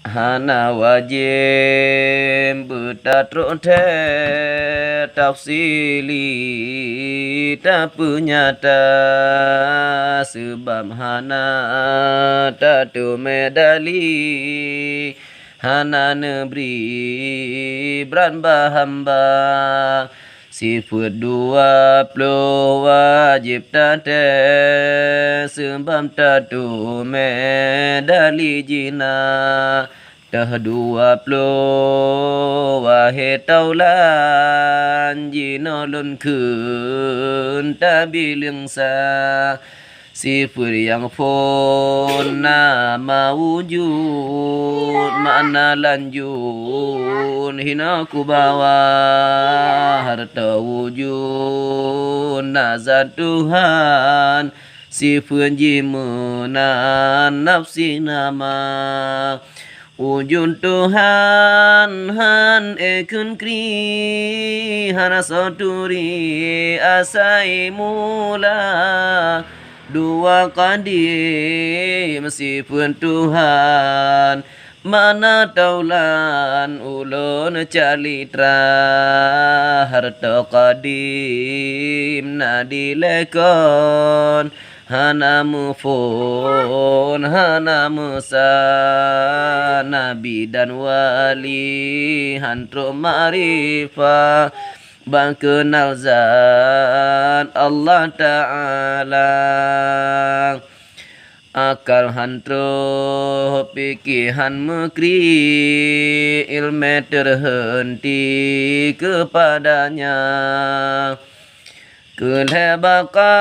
hana wajib bertatruk te tafsili tak punyata sebab hana tatu medali hana negeri beran bahamba sifat 20 wajib tate sebab tatu medali jina dah 20 wahai taulan jina lun kun tabi lengsa sifat yang pun nama wujud makna lanjut hina ku bawa harta wujud nazar Tuhan sifat jimunan nafsi nama wujud Tuhan han ekun kri hana soturi asai mula dua qadim sifat Tuhan mana taulan ulun calitra harta qadim nadilekon hana mufun hana musa nabi dan wali hantro ma'rifah bang kenal zat Allah Ta'ala akal hantro pikiran mekri ilmu terhenti kepadanya kelebaka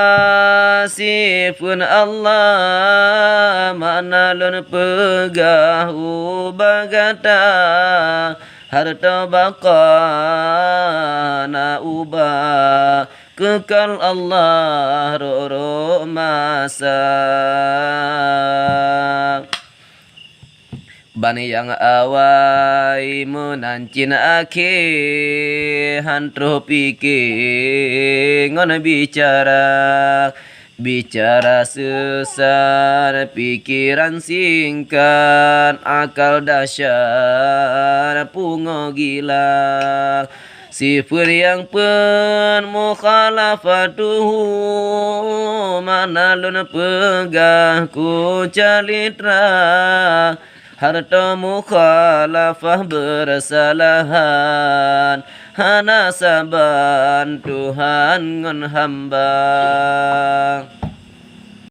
sifun Allah mana lun pegah ubagata harta baka na ubah kekal Allah roro masa bani yang awai menancin akhir hantro pikir ngon bicara sesar pikiran singkat akal dahsyat pungo gila sifat yang pen mukhalafatuhu mana lun pegah ku calitra harta mukhalafah bersalahan hana saban Tuhan ngon hamba